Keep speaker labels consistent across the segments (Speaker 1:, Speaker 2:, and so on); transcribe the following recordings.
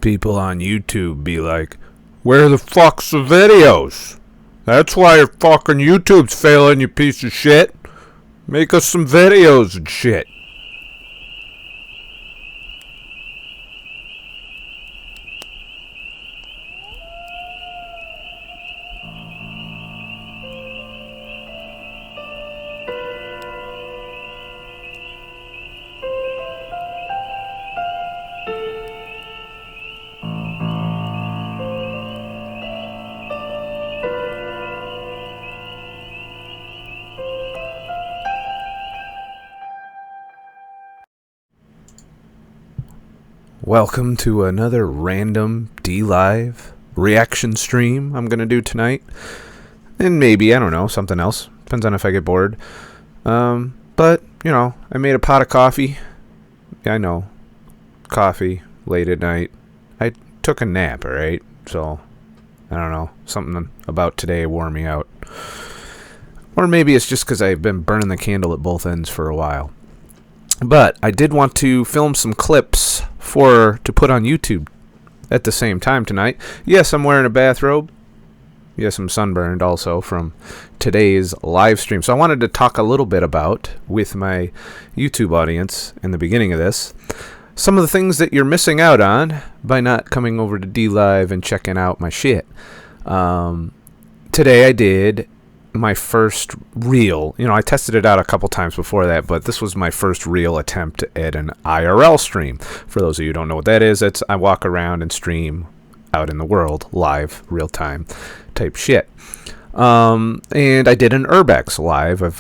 Speaker 1: People on YouTube be like, where the fuck's the videos? That's why your fucking YouTube's failing, you piece of shit. Make us some videos and shit. Welcome to another random DLIVE reaction stream I'm going to do tonight. And maybe, I don't know, something else. Depends on if I get bored. But, you know, I made a pot of coffee. Yeah, I know. Coffee late at night. I took a nap, alright? So, I don't know. Something about today wore me out. Or maybe it's just because I've been burning the candle at both ends for a while. But I did want to film some clips to put on YouTube at the same time tonight. Yes, I'm wearing a bathrobe. Yes, I'm sunburned also from today's live stream. So I wanted to talk a little bit about, with my YouTube audience in the beginning of this, some of the things that you're missing out on by not coming over to DLive and checking out my shit. Today I did my first real, I tested it out a couple times before that, but this was my first real attempt at an IRL stream. For those of you who don't know what that is, I walk around and stream out in the world, live, real time type shit. And I did an Urbex live of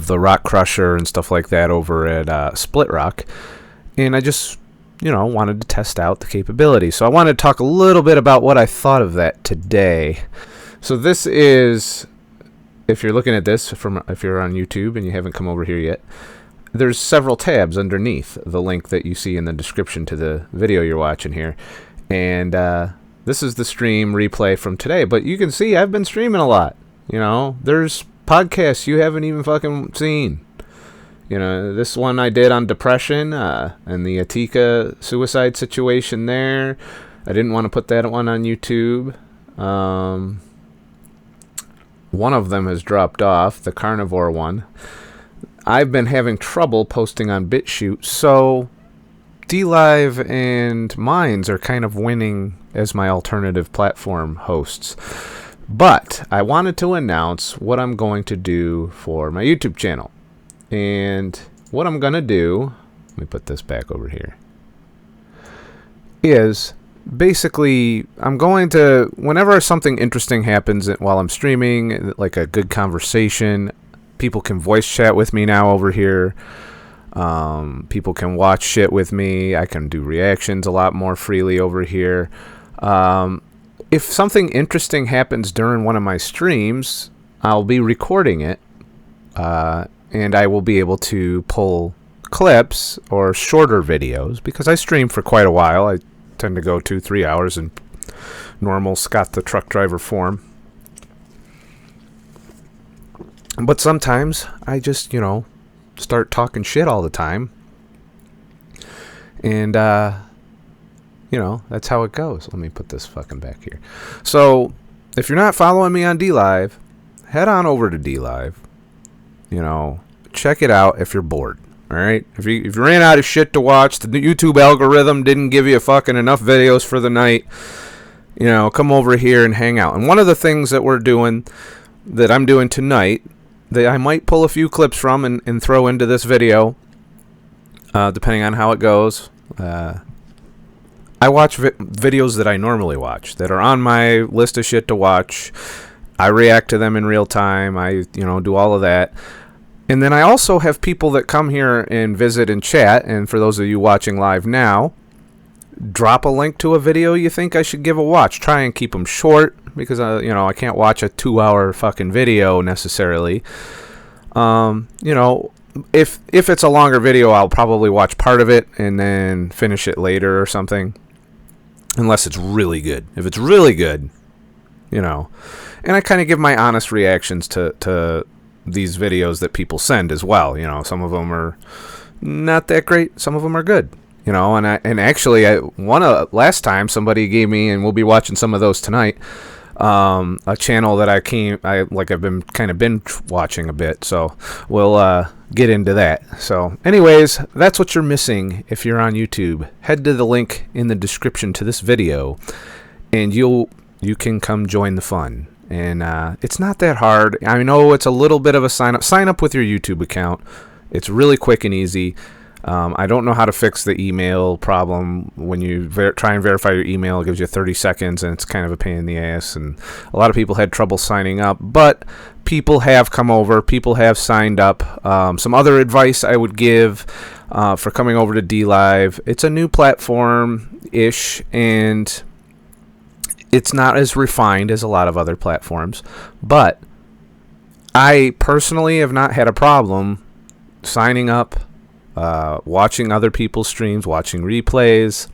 Speaker 1: the Rock Crusher and stuff like that over at Split Rock, and I just wanted to test out the capability. So I wanted to talk a little bit about what I thought of that today. So this is, if you're looking at this if you're on YouTube and you haven't come over here yet, there's several tabs underneath the link that you see in the description to the video you're watching here. And this is the stream replay from today. But you can see I've been streaming a lot. There's podcasts you haven't even fucking seen. This one I did on depression and the Atika suicide situation there. I didn't want to put that one on YouTube. One of them has dropped off, the carnivore one. I've been having trouble posting on BitChute, so DLive and Minds are kind of winning as my alternative platform hosts. But I wanted to announce what I'm going to do for my YouTube channel. And what I'm going to do, let me put this back over here, is basically, I'm going to, whenever something interesting happens while I'm streaming, like a good conversation, people can voice chat with me now over here. People can watch shit with me. I can do reactions a lot more freely over here. If something interesting happens during one of my streams, I'll be recording it, and I will be able to pull clips or shorter videos, because I stream for quite a while. I tend to go 2-3 hours in normal ScottTheTruckDriver form. But sometimes I just, start talking shit all the time. And, that's how it goes. Let me put this fucking back here. So, if you're not following me on DLive, head on over to DLive. Check it out if you're bored. Alright, if you ran out of shit to watch, the YouTube algorithm didn't give you fucking enough videos for the night, come over here and hang out. And one of the things that I'm doing tonight, that I might pull a few clips from and throw into this video, depending on how it goes. I watch videos that I normally watch, that are on my list of shit to watch. I react to them in real time. I, do all of that. And then I also have people that come here and visit and chat, and for those of you watching live now, drop a link to a video you think I should give a watch. Try and keep them short, because, I can't watch a 2-hour fucking video necessarily. If it's a longer video, I'll probably watch part of it and then finish it later or something, unless it's really good. If it's really good, and I kind of give my honest reactions to these videos that people send as well. Some of them are not that great, some of them are good, you know. And actually, last time somebody gave me, and we'll be watching some of those tonight, a channel that I've been kind of binge watching a bit, so we'll get into that. So anyways, that's what you're missing if you're on YouTube. Head to the link in the description to this video, and you can come join the fun. And it's not that hard. I know it's a little bit of a sign up with your YouTube account. It's really quick and easy. I don't know how to fix the email problem. When you try and verify your email, it gives you 30 seconds, and it's kind of a pain in the ass. And a lot of people had trouble signing up, but people have come over. People have signed up. Some other advice I would give for coming over to DLive: it's a new platform-ish, and it's not as refined as a lot of other platforms. But I personally have not had a problem signing up, watching other people's streams, watching replays.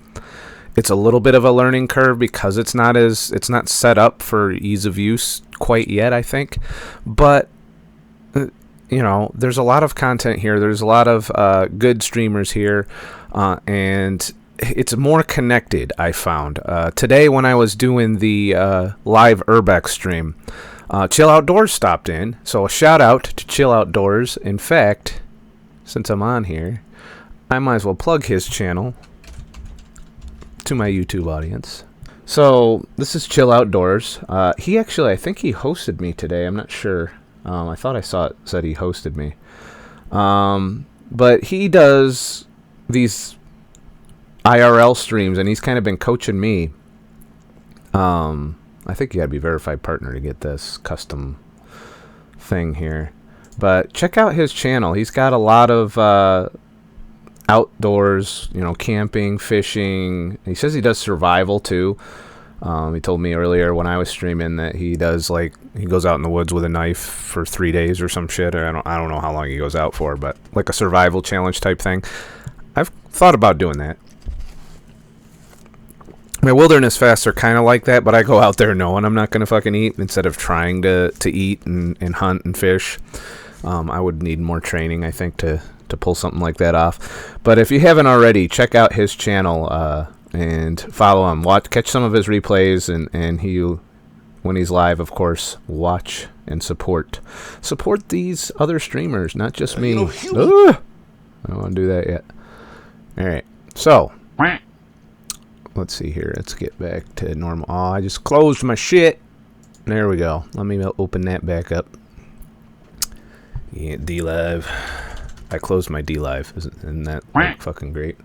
Speaker 1: It's a little bit of a learning curve because it's not set up for ease of use quite yet, I think. But you know, there's a lot of content here. There's a lot of good streamers here, and it's more connected, I found. Today when I was doing the live Urbex stream, Chill Outdoors stopped in. So a shout out to Chill Outdoors. In fact, since I'm on here, I might as well plug his channel to my YouTube audience. So this is Chill Outdoors. He actually, I think he hosted me today. I'm not sure. I thought I saw it said he hosted me. But he does these IRL streams, and he's kind of been coaching me. I think you gotta be a verified partner to get this custom thing here. But check out his channel. He's got a lot of outdoors, you know, camping, fishing. He says he does survival too. He told me earlier when I was streaming that he does, like, he goes out in the woods with a knife for 3 days or some shit. Or I don't know how long he goes out for, but like a survival challenge type thing. I've thought about doing that. My wilderness fasts are kind of like that, but I go out there knowing I'm not going to fucking eat instead of trying to eat and hunt and fish. I would need more training, I think, to pull something like that off. But if you haven't already, check out his channel and follow him. Catch some of his replays, and when he's live, of course, watch and support these other streamers, not just me. I don't want to do that yet. All right, so let's see here. Let's get back to normal. Oh, I just closed my shit. There we go. Let me open that back up. Yeah, DLive. I closed my DLive. Isn't that like fucking great?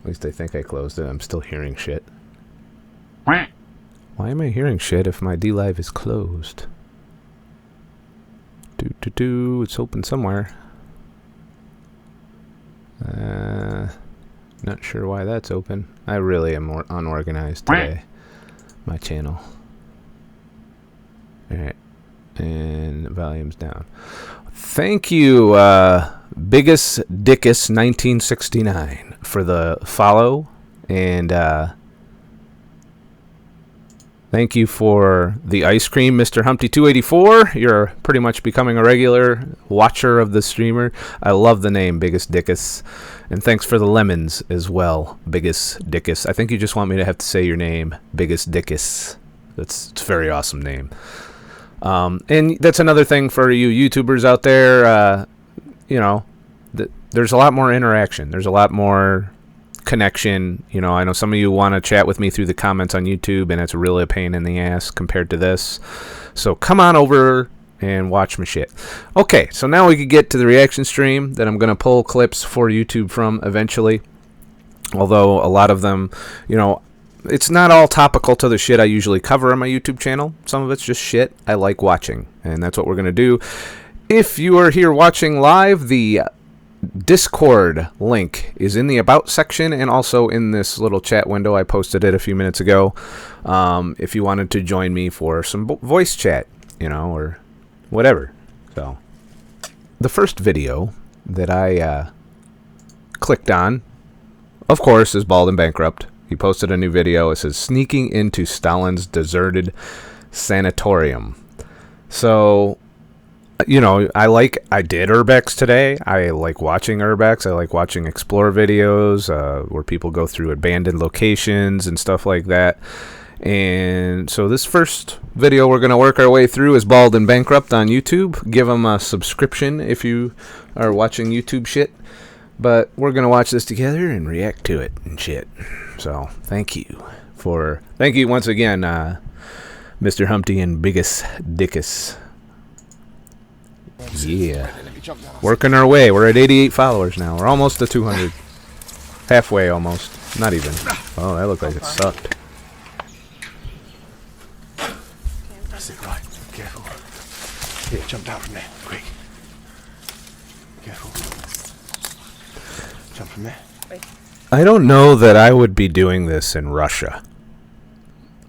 Speaker 1: At least I think I closed it. I'm still hearing shit. Why am I hearing shit if my DLive is closed? It's open somewhere. Not sure why that's open. I really am more unorganized today. My channel. Alright. And volume's down. Thank you, Biggest Dickus 1969 for the follow, and thank you for the ice cream, Mr. Humpty 284. You're pretty much becoming a regular watcher of the streamer. I love the name Biggest Dickus, and thanks for the lemons as well, Biggest Dickus. I think you just want me to have to say your name, Biggest Dickus. It's a very awesome name. And that's another thing for you YouTubers out there. You know, there's a lot more interaction. There's a lot more connection. You know, I know some of you want to chat with me through the comments on YouTube, and it's really a pain in the ass compared to this. So come on over and watch my shit. Okay, so now we could get to the reaction stream that I'm going to pull clips for YouTube from eventually. Although a lot of them, you know, it's not all topical to the shit I usually cover on my YouTube channel. Some of it's just shit I like watching, and that's what we're going to do. If you are here watching live, the Discord link is in the About section and also in this little chat window. I posted it a few minutes ago. If you wanted to join me for some voice chat, you know, or whatever. So, the first video that I clicked on, of course, is Bald and Bankrupt. He posted a new video. It says, sneaking into Stalin's deserted sanatorium. So, you know, I did Urbex today. I like watching Urbex. I like watching explore videos where people go through abandoned locations and stuff like that. And so this first video we're going to work our way through is Bald and Bankrupt on YouTube. Give them a subscription if you are watching YouTube shit. But we're going to watch this together and react to it and shit. So thank you once again, Mr. Humpty and Biggest Dickus. Yeah. Working our way. We're at 88 followers now. We're almost to 200. Halfway almost. Not even. Oh, that looked like it sucked.
Speaker 2: That's it, right. Careful. Here, jump down from there. Quick. Careful. Jump from there.
Speaker 1: I don't know that I would be doing this in Russia.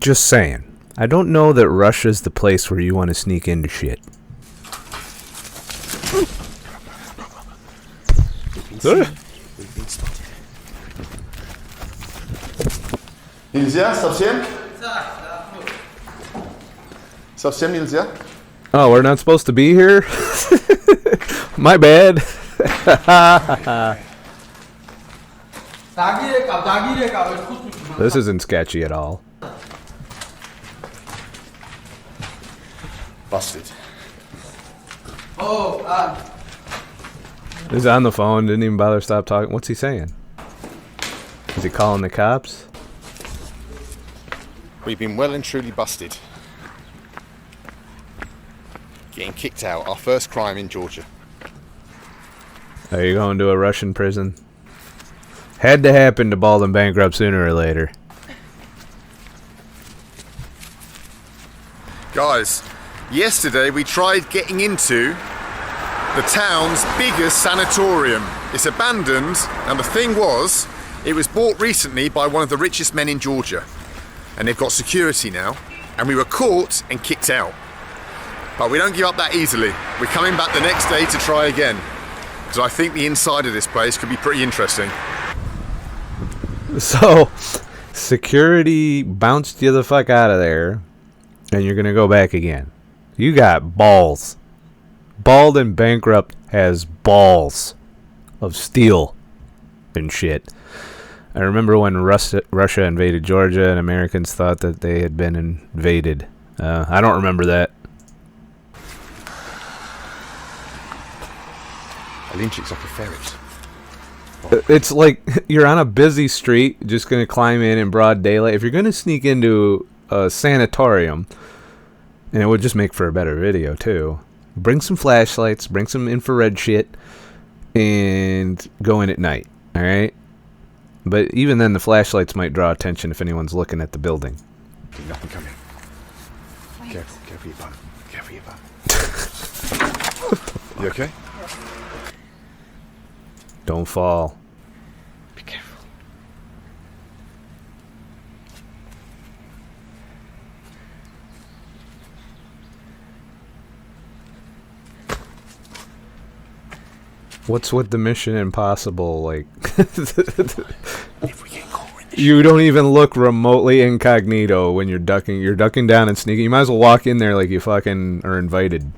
Speaker 1: Just saying. I don't know that Russia's the place where you want to sneak into shit.
Speaker 2: Нельзя? Совсем? Совсем нельзя?
Speaker 1: Oh, we're not supposed to be here? My bad. This isn't sketchy at all.
Speaker 2: Busted.
Speaker 1: He's on the phone, didn't even bother to stop talking. What's he saying? Is he calling the cops?
Speaker 2: We've been well and truly busted. Getting kicked out. Our first crime in Georgia.
Speaker 1: Are you going to a Russian prison? Had to happen to Bald and Bankrupt sooner or later.
Speaker 2: Guys, yesterday we tried getting into the town's biggest sanatorium. It's abandoned, and the thing was, it was bought recently by one of the richest men in Georgia. And they've got security now, and we were caught and kicked out. But we don't give up that easily. We're coming back the next day to try again. Because I think the inside of this place could be pretty interesting.
Speaker 1: So, security bounced you the fuck out of there, and you're gonna go back again. You got balls. Bald and Bankrupt has balls of steel and shit. I remember when Russia invaded Georgia and Americans thought that they had been invaded. I don't remember that.
Speaker 2: Lynch's like a ferret.
Speaker 1: It's like you're on a busy street, just going to climb in broad daylight. If you're going to sneak into a sanatorium, and it would just make for a better video too, bring some flashlights, bring some infrared shit, and go in at night, alright? But even then, the flashlights might draw attention if anyone's looking at the building.
Speaker 2: Nothing coming. Careful, careful your bum. Careful your bum. You okay?
Speaker 1: Don't fall.
Speaker 2: Be careful.
Speaker 1: What's with the Mission Impossible, like...
Speaker 2: If we get caught in this
Speaker 1: You don't even look remotely incognito when you're ducking. You're ducking down and sneaking. You might as well walk in there like you fucking are invited.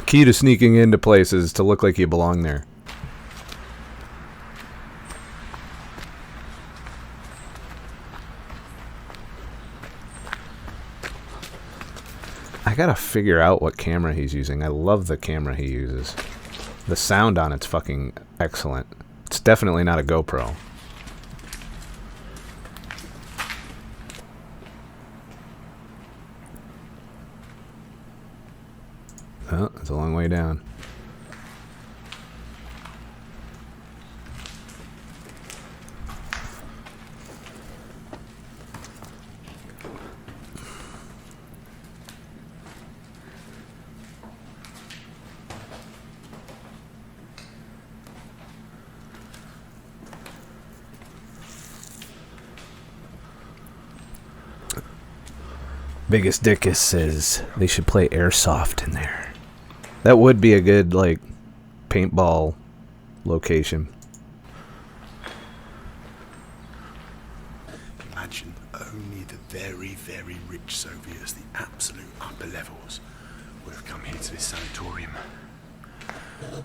Speaker 1: Key to sneaking into places to look like you belong there. I gotta figure out what camera he's using. I love the camera he uses. The sound on it's fucking excellent. It's definitely not a GoPro. Oh, it's a long way down. Biggest Dickus says they should play Airsoft in there. That would be a good, like, paintball location.
Speaker 2: Imagine only the
Speaker 3: very, very rich Soviets, the absolute upper levels, would have come here to this sanatorium.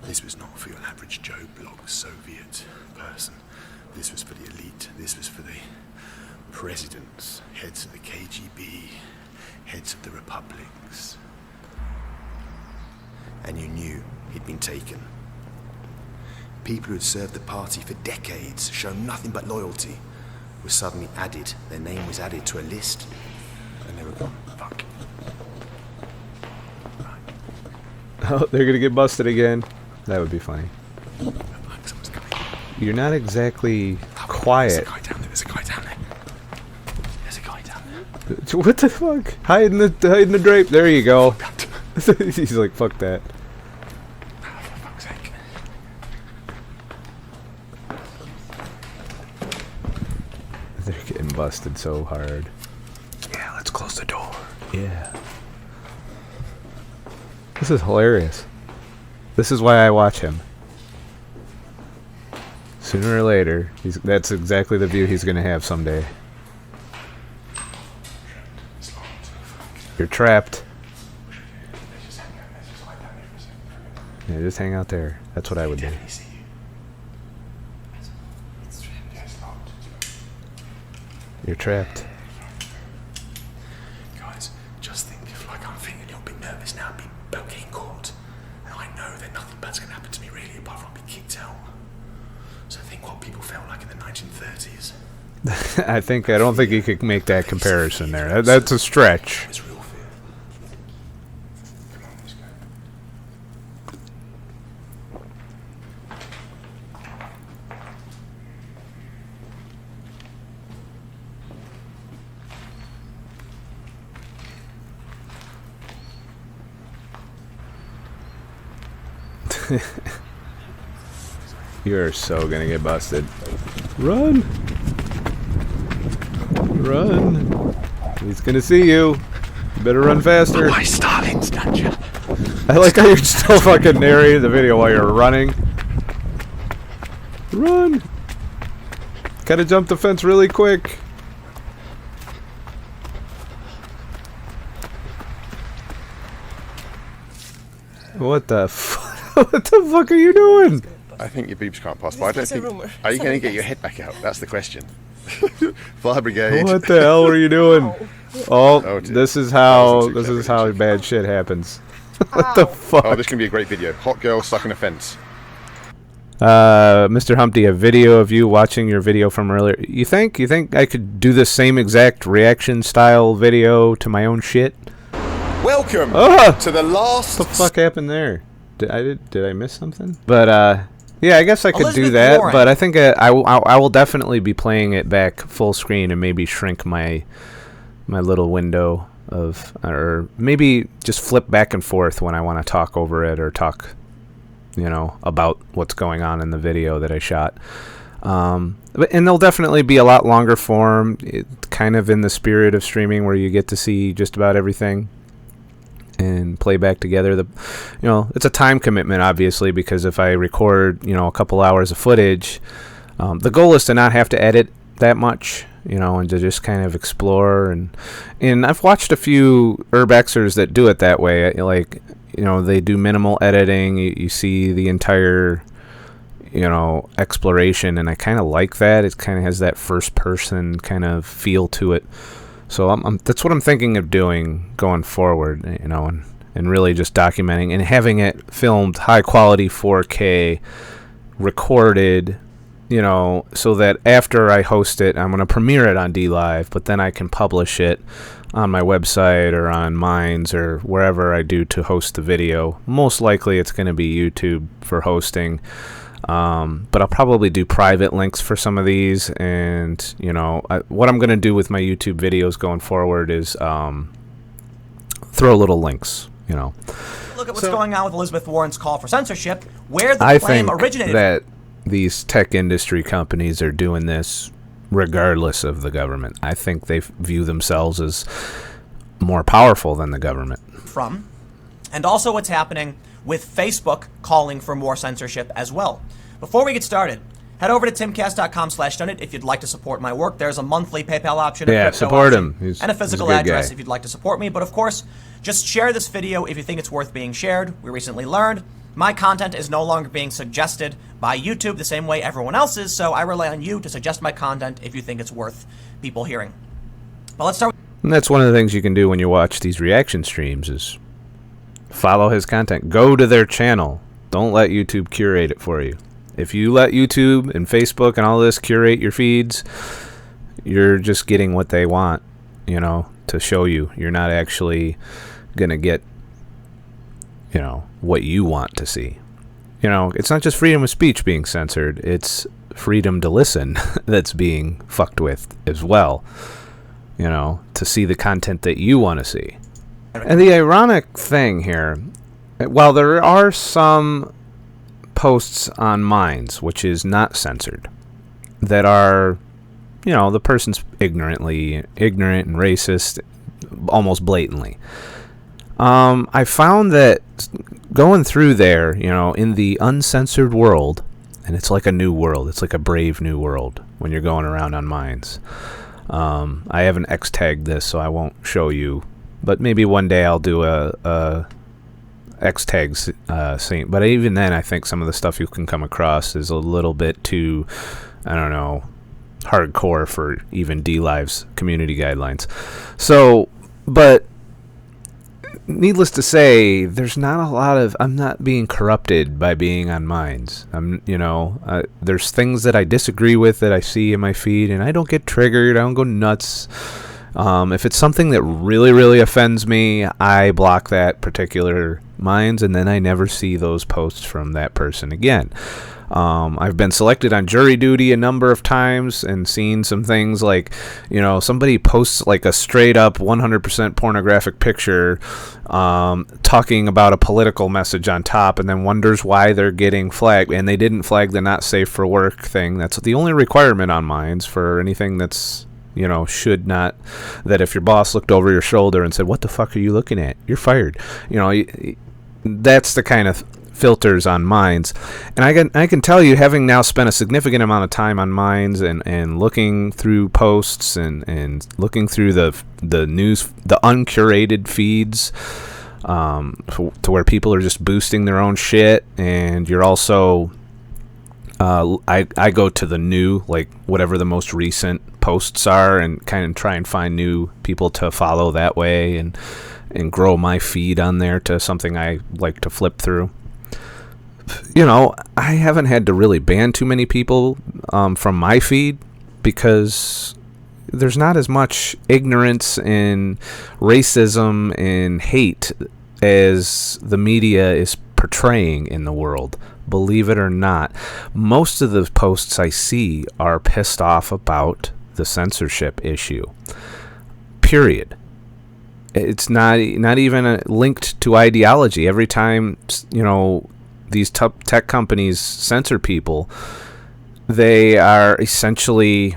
Speaker 3: This was not for your average Joe Block Soviet person. This was for the elite. This was for the presidents, heads of the KGB, heads of the republics. And you knew he'd been taken. People who had served the party for decades, shown nothing but loyalty, were suddenly added. Their name was added to a list, and they were gone. Fuck.
Speaker 1: Oh, they're gonna get busted again. That would be funny.
Speaker 3: Someone's coming.
Speaker 1: You're not exactly quiet.
Speaker 3: There's a guy down there. There's a guy down there. There's a guy down there.
Speaker 1: What the fuck? Hide in the drape. There you go. He's like, fuck that.
Speaker 3: For fuck's sake.
Speaker 1: They're getting busted so hard.
Speaker 3: Yeah, let's close the door.
Speaker 1: Yeah. This is hilarious. This is why I watch him. Sooner or later, that's exactly the view he's going to have someday. You're trapped. Yeah, just hang out there. That's what I would do. You're trapped.
Speaker 3: Guys, just think if I'm feeling a little bit nervous now, about getting caught. And I know that nothing bad's going to happen to me really, apart from being kicked out. So think what people felt like in the 1930s.
Speaker 1: I don't think you could make that comparison there. That's a stretch.
Speaker 3: It's real fear. Come on, let's go.
Speaker 1: You're so gonna get busted. Run! Run! He's gonna see you. You better run faster.
Speaker 3: Why Stalin's gotcha?
Speaker 1: I like how you're still fucking narrating the video while you're running. Run! Gotta jump the fence really quick. What the what the fuck are you doing?
Speaker 2: I think your boobs can't pass by. I don't think. Are you going to get your head back out? That's the question. Fire brigade.
Speaker 1: What the hell were you doing? Oh,
Speaker 2: dear.
Speaker 1: this is how bad shit happens. What the fuck?
Speaker 2: Oh, this can be a great video. Hot girl stuck in a fence.
Speaker 1: Mr. Humpty, a video of you watching your video from earlier. You think I could do the same exact reaction style video to my own shit?
Speaker 2: Welcome to the last.
Speaker 1: What the fuck happened there? Did I miss something? But yeah, I guess I could do
Speaker 4: Elizabeth
Speaker 1: that.
Speaker 4: Warren.
Speaker 1: But I think I will definitely be playing it back full screen and maybe shrink my little window of, or maybe just flip back and forth when I want to talk over it or talk, about what's going on in the video that I shot. And they'll definitely be a lot longer form, kind of in the spirit of streaming where you get to see just about everything and play back together. It's a time commitment, obviously, because if I record, a couple hours of footage, the goal is to not have to edit that much, and to just kind of explore. And I've watched a few Urbexers that do it that way. Like, they do minimal editing. You see the entire, exploration, and I kind of like that. It kind of has that first person kind of feel to it. So that's what I'm thinking of doing going forward, and really just documenting and having it filmed high quality 4K, recorded, so that after I host it, I'm going to premiere it on DLive, but then I can publish it on my website or on Minds or wherever I do to host the video. Most likely it's going to be YouTube for hosting. But I'll probably do private links for some of these, and what I'm going to do with my YouTube videos going forward is throw little links.
Speaker 4: Look at what's going on with Elizabeth Warren's call for censorship, where the claim originated.
Speaker 1: That these tech industry companies are doing this regardless of the government. I think they view themselves as more powerful than the government.
Speaker 4: From, and also what's happening with Facebook calling for more censorship as well. Before we get started, Head over to timcast.com/donate if you'd like to support my work. There's a monthly PayPal option, a
Speaker 1: Yeah,
Speaker 4: crypto
Speaker 1: support
Speaker 4: option,
Speaker 1: him.
Speaker 4: and a physical
Speaker 1: he's a good
Speaker 4: address
Speaker 1: guy.
Speaker 4: if you'd like to support me. But of course, just share this video if you think it's worth being shared. We recently learned my content is no longer being suggested by YouTube the same way everyone else is, so I rely on you to suggest my content if you think it's worth people hearing. But let's start with...
Speaker 1: And that's one of the things you can do when you watch these reaction streams is follow his content. Go to their channel. Don't let YouTube curate it for you. If you let YouTube and Facebook and all this curate your feeds, you're just getting what they want, you know, to show you. You're not actually going to get, you know, what you want to see. You know, it's not just freedom of speech being censored. It's freedom to listen that's being fucked with as well. You know, to see the content that you want to see. And the ironic thing here, while there are some posts on Minds, which is not censored, that are, you know, the person's ignorant and racist, almost blatantly. I found that going through there, you know, in the uncensored world, and it's like a new world. It's like a brave new world when you're going around on Minds. I haven't X-tagged this, so I won't show you. But maybe one day I'll do a X-tags scene. But even then, I think some of the stuff you can come across is a little bit too, I don't know, hardcore for even DLIVE's community guidelines. So, but needless to say, there's not a lot of... I'm not being corrupted by being on Minds. There's things that I disagree with that I see in my feed, and I don't get triggered. I don't go nuts. If it's something that really, really offends me, I block that particular Minds, and then I never see those posts from that person again. I've been selected on jury duty a number of times and seen some things like, you know, somebody posts like a straight up 100% pornographic picture talking about a political message on top, and then wonders why they're getting flagged. And they didn't flag the not safe for work thing. That's the only requirement on Minds for anything that's, you know, should not, that if your boss looked over your shoulder and said, "What the fuck are you looking at? You're fired." You know, that's the kind of filters on Minds. And I can tell you, having now spent a significant amount of time on Minds and looking through posts and looking through the news, the uncurated feeds, to where people are just boosting their own shit, and you're also I go to the new, like whatever the most recent posts are, and kind of try and find new people to follow that way, and grow my feed on there to something I like to flip through. You know, I haven't had to really ban too many people from my feed, because there's not as much ignorance and racism and hate as the media is portraying in the world. Believe it or not, most of the posts I see are pissed off about the censorship issue. Period. It's not even linked to ideology. Every time, you know, these tech companies censor people, they are essentially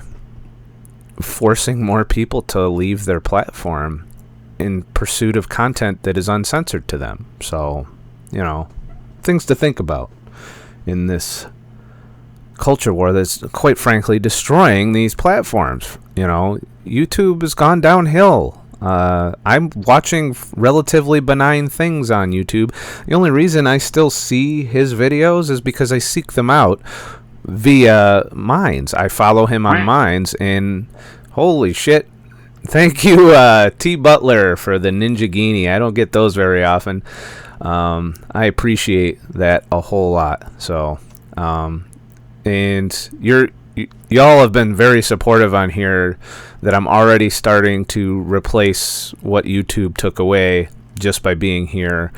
Speaker 1: forcing more people to leave their platform in pursuit of content that is uncensored to them. So, you know, things to think about in this culture war that's quite frankly destroying these platforms. You know, YouTube has gone downhill. I'm watching relatively benign things on YouTube. The only reason I still see his videos is because I seek them out via Minds. I follow him on Minds, and holy shit, thank you, T. Butler, for the Ninja Genie. I don't get those very often. I appreciate that a whole lot. So, and y'all have been very supportive on here, that I'm already starting to replace what YouTube took away just by being here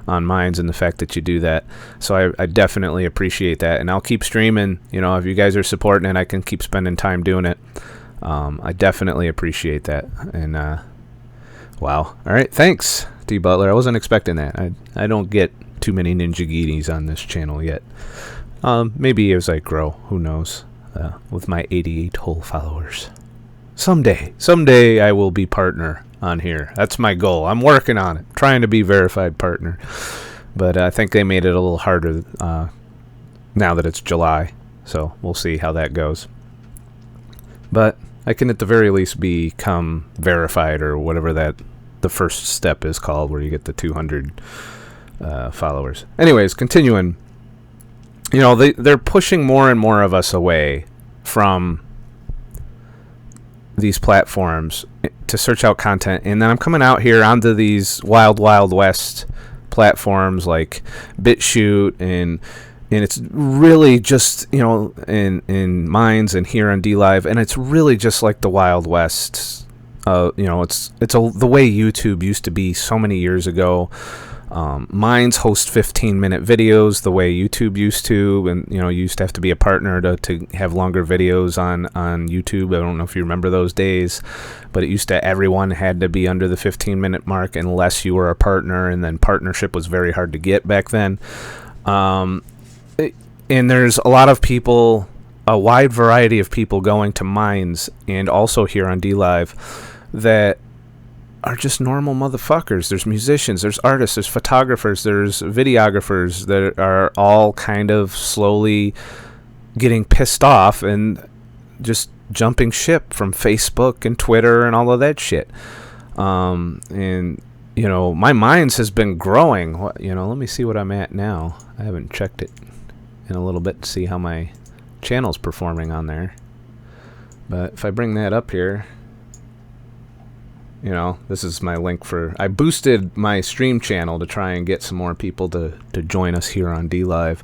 Speaker 1: on Minds, and the fact that you do that. So I definitely appreciate that, and I'll keep streaming. You know, if you guys are supporting it, I can keep spending time doing it. I definitely appreciate that. And wow, all right, thanks, T. Butler. I wasn't expecting that. I don't get too many Ninja Geenies on this channel yet. Maybe as I grow, who knows, with my 88 whole followers. Someday I will be partner on here. That's my goal. I'm working on it, trying to be verified partner. But I think they made it a little harder now that it's July. So we'll see how that goes. But I can at the very least become verified, or whatever that the first step is called, where you get the 200 followers. Anyways, continuing. You know, they're pushing more and more of us away from these platforms to search out content, and then I'm coming out here onto these wild west platforms like BitChute, and it's really just, you know, in Minds and here on DLive, and it's really just like the Wild West. You know, it's the way YouTube used to be so many years ago. Minds host 15-minute videos the way YouTube used to, and you know, you used to have to be a partner to have longer videos on YouTube. I don't know if you remember those days, but it used to, everyone had to be under the 15-minute mark unless you were a partner, and then partnership was very hard to get back then. And there's a lot of people, a wide variety of people going to Minds and also here on DLive that are just normal motherfuckers. There's musicians, there's artists, there's photographers, there's videographers that are all kind of slowly getting pissed off and just jumping ship from Facebook and Twitter and all of that shit. And, you know, my Minds has been growing. You know, let me see what I'm at now. I haven't checked it in a little bit to see how my channel's performing on there. But if I bring that up here, you know, this is my link for... I boosted my stream channel to try and get some more people to join us here on DLive.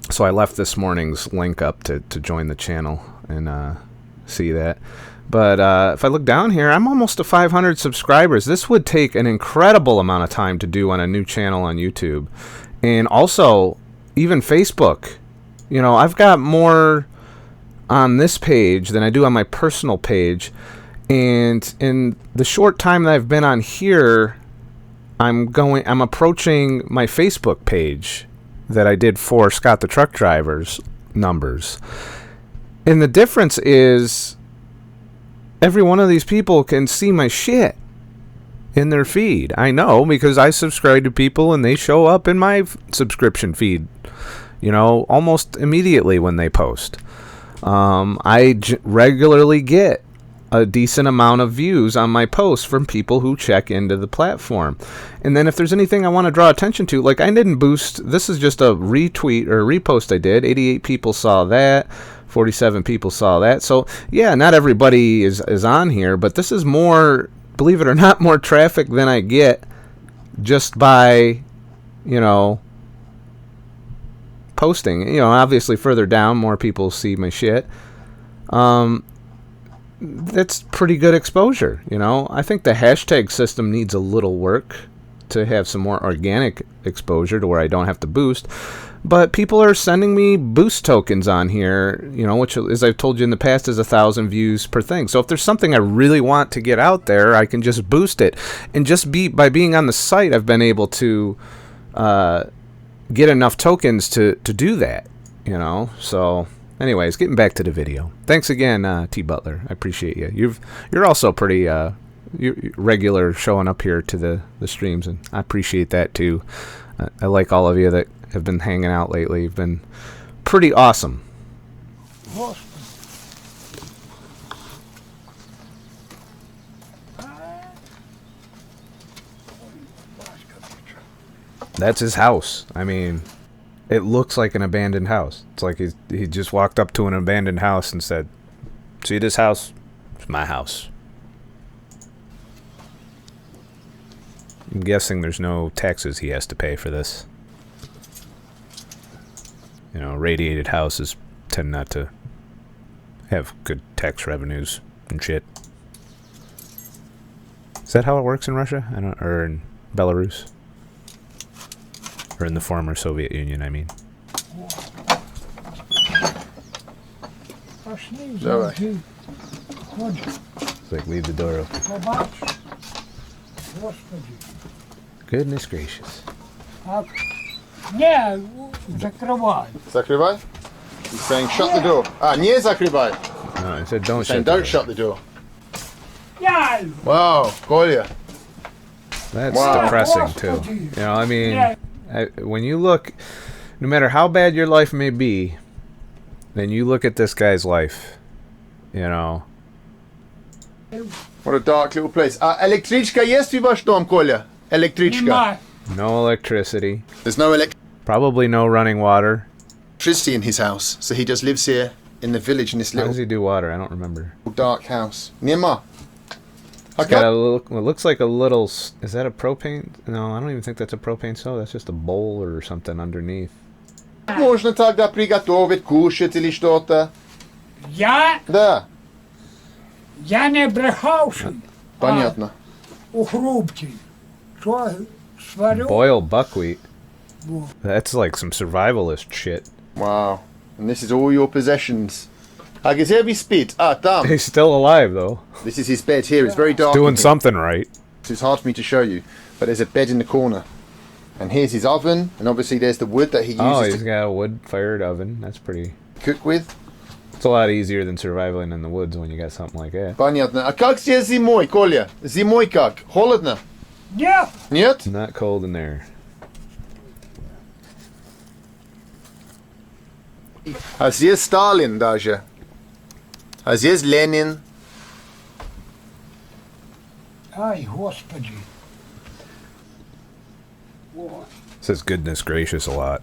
Speaker 1: So I left this morning's link up to join the channel and see that. But if I look down here, I'm almost to 500 subscribers. This would take an incredible amount of time to do on a new channel on YouTube. And also, even Facebook. You know, I've got more on this page than I do on my personal page. And in the short time that I've been on here, I'm approaching my Facebook page that I did for Scott the Truck Driver's numbers. And the difference is every one of these people can see my shit in their feed. I know, because I subscribe to people and they show up in my subscription feed, you know, almost immediately when they post. I regularly get a decent amount of views on my posts from people who check into the platform. And then if there's anything I want to draw attention to, like I didn't boost, this is just a retweet or repost I did. 88 people saw that. 47 people saw that. So yeah, not everybody is on here, but this is more, believe it or not, more traffic than I get just by, you know, posting. You know, obviously further down, more people see my shit. That's pretty good exposure, you know. I think the hashtag system needs a little work to have some more organic exposure to where I don't have to boost. But people are sending me boost tokens on here, you know, which, as I've told you in the past, is 1,000 views per thing. So if there's something I really want to get out there, I can just boost it. And just by being on the site, I've been able to get enough tokens to do that, you know. So anyways, getting back to the video. Thanks again, T. Butler. I appreciate you. You're also pretty you're regular showing up here to the streams, and I appreciate that too. I like all of you that have been hanging out lately. You've been pretty awesome. That's his house. I mean, it looks like an abandoned house. It's like he just walked up to an abandoned house and said, "See this house? It's my house." I'm guessing there's no taxes he has to pay for this. You know, radiated houses tend not to have good tax revenues and shit. Is that how it works in Russia? Or in Belarus? Or in the former Soviet Union, I mean. It's like, leave the door open. Goodness gracious.
Speaker 5: Nie, zakrywaj.
Speaker 2: Zakrywaj? He's saying shut the door. Nie zakrywaj.
Speaker 1: No, I said don't
Speaker 2: Saying
Speaker 1: shut the
Speaker 2: don't
Speaker 1: door.
Speaker 2: shut the door.
Speaker 5: Yeah.
Speaker 2: Wow, Golia.
Speaker 1: That's
Speaker 2: Wow.
Speaker 1: depressing too. You know, I mean, when you look, no matter how bad your life may be, then you look at this guy's life, you know.
Speaker 2: What a dark little place. Электричка есть в ваш дом, Коля? Электричка.
Speaker 5: Нема.
Speaker 1: No electricity.
Speaker 2: There's no
Speaker 1: Probably no running water.
Speaker 2: electricity in his house, so he just lives here in the village in this
Speaker 1: How does
Speaker 2: little
Speaker 1: he do water? I don't remember.
Speaker 2: dark house. Nima.
Speaker 1: It's got a little, it looks like a little, is that a propane? No, I don't even think that's a propane stove. That's just a bowl or something underneath.
Speaker 2: Можно тогда приготовить, кушать или что-то. Да,
Speaker 5: Я не брехавший.
Speaker 2: понятно.
Speaker 5: У хрупкий. Що сварю?
Speaker 1: Boil buckwheat. That's like some survivalist shit.
Speaker 2: Wow. And this is all your possessions. Где ви спит? Там.
Speaker 1: He's still alive though.
Speaker 2: This is his bed here. It's very dark.
Speaker 1: Doing
Speaker 2: in here.
Speaker 1: something right.
Speaker 2: So it's hard for me to show you. But there's a bed in the corner. And here's his oven. And obviously there's the wood that he
Speaker 1: Oh,
Speaker 2: uses
Speaker 1: he's got a wood-fired oven. That's pretty...
Speaker 2: to cook with.
Speaker 1: It's a lot easier than surviving in the woods when you got something like that.
Speaker 2: Понятно. А как здесь зимой, Коля? Зимой как? Холодно?
Speaker 5: Нет.
Speaker 2: Нет?
Speaker 1: Not cold in there.
Speaker 2: А здесь Сталин даже. А здесь Ленин.
Speaker 5: Ай, Господи.
Speaker 1: Says goodness gracious a lot.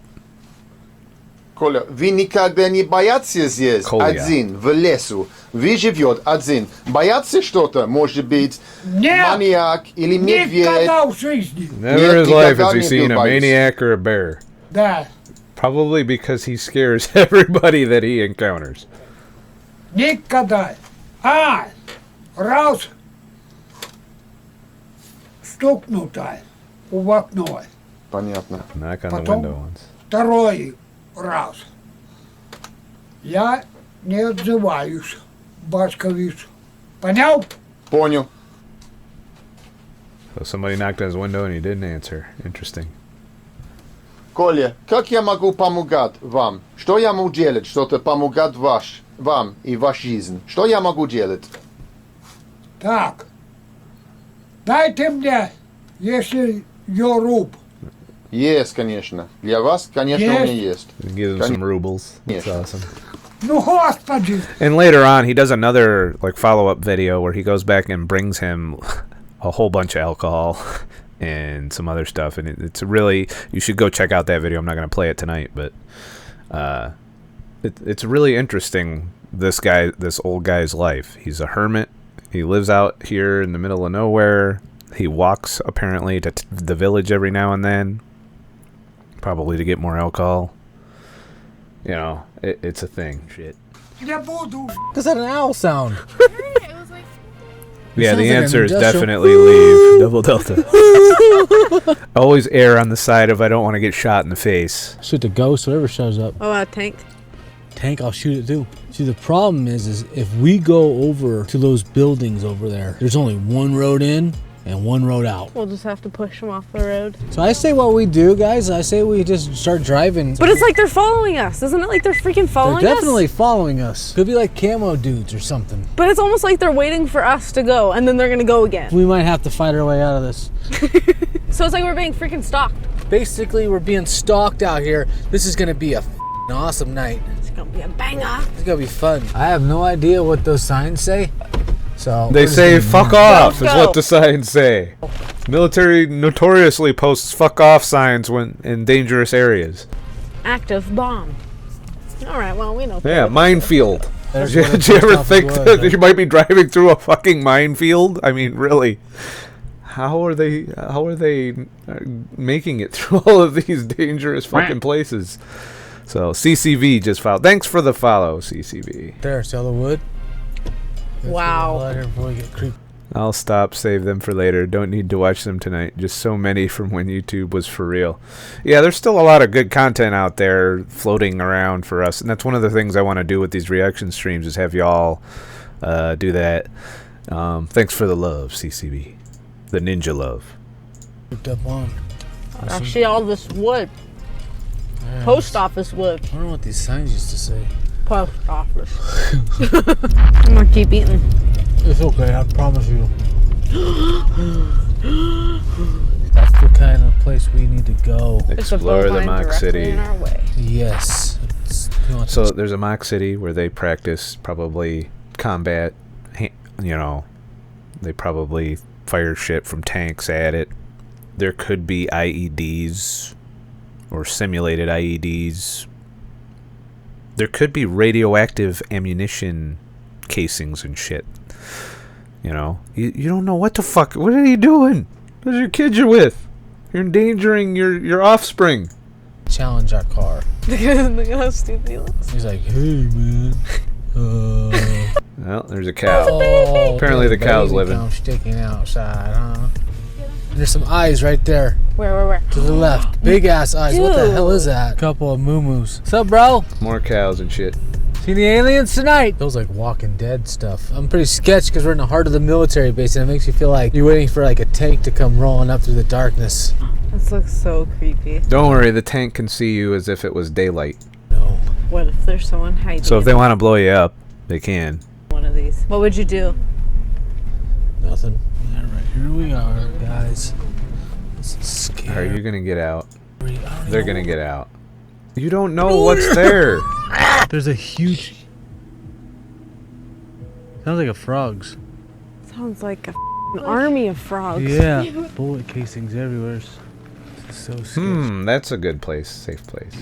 Speaker 2: Коля, вы никогда не боятся здесь
Speaker 1: Коля.
Speaker 2: один в лесу? Вы живет один. Боятся что-то? Может быть,
Speaker 5: Нет.
Speaker 2: маньяк или медведь?
Speaker 5: Никогда в жизни.
Speaker 1: Never
Speaker 2: Нет,
Speaker 1: in his life
Speaker 2: никогда
Speaker 1: has he
Speaker 2: не
Speaker 1: seen a
Speaker 2: был боюсь.
Speaker 1: maniac or a bear.
Speaker 5: Да.
Speaker 1: Probably because he scares everybody that he encounters.
Speaker 5: Никогда. Раз. Стукнуто в окно.
Speaker 2: Понятно.
Speaker 1: Knock on the
Speaker 5: Потом-
Speaker 1: window once.
Speaker 5: Второй раз. Я не отзываюсь, Баскович. Понял?
Speaker 2: Понял.
Speaker 1: So somebody knocked on his window and he didn't answer. Interesting.
Speaker 2: Коля, как я могу помогать вам? Что я могу делать, что-то помогать вам и вашей жизни? Что я могу делать?
Speaker 5: Так. Дайте мне, если Yorub.
Speaker 2: Есть, конечно. Для вас, конечно, у меня есть.
Speaker 1: Give him some rubles. That's
Speaker 2: Yeah.
Speaker 1: awesome.
Speaker 5: Ну, Господи.
Speaker 1: And later on, he does another like follow-up video where he goes back and brings him a whole bunch of alcohol and some other stuff, and it's really, you should go check out that video. I'm not going to play it tonight, but it's really interesting. This old guy's life. He's a hermit. He lives out here in the middle of nowhere. He walks apparently to the village every now and then, probably to get more alcohol. You know, it's a thing. Shit.
Speaker 5: Не буду.
Speaker 6: Is that an owl sound?
Speaker 1: Yeah,
Speaker 6: sounds
Speaker 1: the
Speaker 6: like an
Speaker 1: answer is
Speaker 6: industrial-
Speaker 1: definitely leave. Double delta. Always err on the side of I don't want to get shot in the face.
Speaker 6: Shoot the ghost, whatever shows up.
Speaker 7: Oh, tank.
Speaker 6: Tank, I'll shoot it too. See, the problem is if we go over to those buildings over there, there's only one road in and one road out.
Speaker 7: We'll just have to push them off the road.
Speaker 6: So I say what we do, guys. I say we just start driving.
Speaker 7: But it's like they're following us. Isn't it like they're freaking following
Speaker 6: They're
Speaker 7: us?
Speaker 6: definitely following us. Could be like camo dudes or something.
Speaker 7: But it's almost like they're waiting for us to go, and then they're gonna go again.
Speaker 6: We might have to fight our way out of this.
Speaker 7: So it's like we're being freaking stalked.
Speaker 6: Basically, we're being stalked out here. This is gonna be a awesome night.
Speaker 7: It's gonna be a banger.
Speaker 6: It's gonna be fun. I have no idea what those signs say. So
Speaker 1: They
Speaker 6: we're just
Speaker 1: say
Speaker 6: gonna-
Speaker 1: fuck off
Speaker 7: Let's
Speaker 1: is
Speaker 7: go.
Speaker 1: what the signs say. Military notoriously posts fuck off signs when in dangerous areas.
Speaker 7: Active bomb. All right, well, we know.
Speaker 1: Yeah, minefield.
Speaker 6: There's
Speaker 1: Did
Speaker 6: what
Speaker 1: you
Speaker 6: it
Speaker 1: ever
Speaker 6: post
Speaker 1: think
Speaker 6: office
Speaker 1: that
Speaker 6: was,
Speaker 1: you might be driving through a fucking minefield? I mean, really. How are they making it through all of these dangerous fucking places? So CCV just filed. Thanks for the follow, CCV.
Speaker 6: There, see all the wood?
Speaker 7: Wow.
Speaker 6: Out here before we get creepy.
Speaker 1: I'll stop, save them for later. Don't need to watch them tonight. Just so many from when YouTube was for real. Yeah, there's still a lot of good content out there floating around for us. And that's one of the things I want to do with these reaction streams is have y'all do that. Thanks for the love, CCB. The ninja love.
Speaker 6: Creeped up on.
Speaker 7: I see all this wood.
Speaker 6: Yeah,
Speaker 7: Post office wood.
Speaker 6: I don't know what these signs used to say.
Speaker 7: Post office. I'm gonna keep eating.
Speaker 6: It's okay, I promise you. That's the kind of place we need to go.
Speaker 7: There's a
Speaker 1: Explore the
Speaker 7: bovine
Speaker 1: mock
Speaker 7: directly
Speaker 1: city.
Speaker 7: in our way.
Speaker 6: Yes. We want
Speaker 1: So
Speaker 6: to-
Speaker 1: there's a mock city where they practice probably combat. You know, they probably fire shit from tanks at it. There could be IEDs or simulated IEDs. There could be radioactive ammunition casings and shit. You know, you don't know what the fuck. What are you doing? Those are your kids you're with. You're endangering your offspring.
Speaker 6: challenge our car.
Speaker 7: Look at how stupid he looks.
Speaker 6: He's like, hey, man.
Speaker 1: Well, there's a cow.
Speaker 6: Oh,
Speaker 1: Apparently the cow's
Speaker 6: baby
Speaker 1: living.
Speaker 6: cow sticking outside, huh? There's some eyes right there
Speaker 7: Where?
Speaker 6: to the left. Big ass eyes. What the
Speaker 7: Dude.
Speaker 6: hell is that? Couple of moo-moos. What's up, bro?
Speaker 1: More cows and shit.
Speaker 6: See the aliens tonight? Feels like Walking Dead stuff. I'm pretty sketched because we're in the heart of the military base, and it makes you feel like you're waiting for like a tank to come rolling up through the darkness.
Speaker 7: This looks so creepy.
Speaker 1: Don't worry, the tank can see you as if it was daylight.
Speaker 6: No.
Speaker 7: What if there's someone hiding
Speaker 1: So if
Speaker 7: in
Speaker 1: they want to blow you up, they can.
Speaker 7: one of these? What would you do?
Speaker 6: Nothing. All right, here we are, guys. This is scary.
Speaker 1: Are you gonna get out?
Speaker 6: I don't
Speaker 1: They're
Speaker 6: know.
Speaker 1: gonna get out. You don't know what's there.
Speaker 6: There's a huge... Sounds like a frog's.
Speaker 7: Sounds like an army of frogs.
Speaker 6: Yeah. Bullet casings everywhere. This is so scary.
Speaker 1: That's a good place, safe place.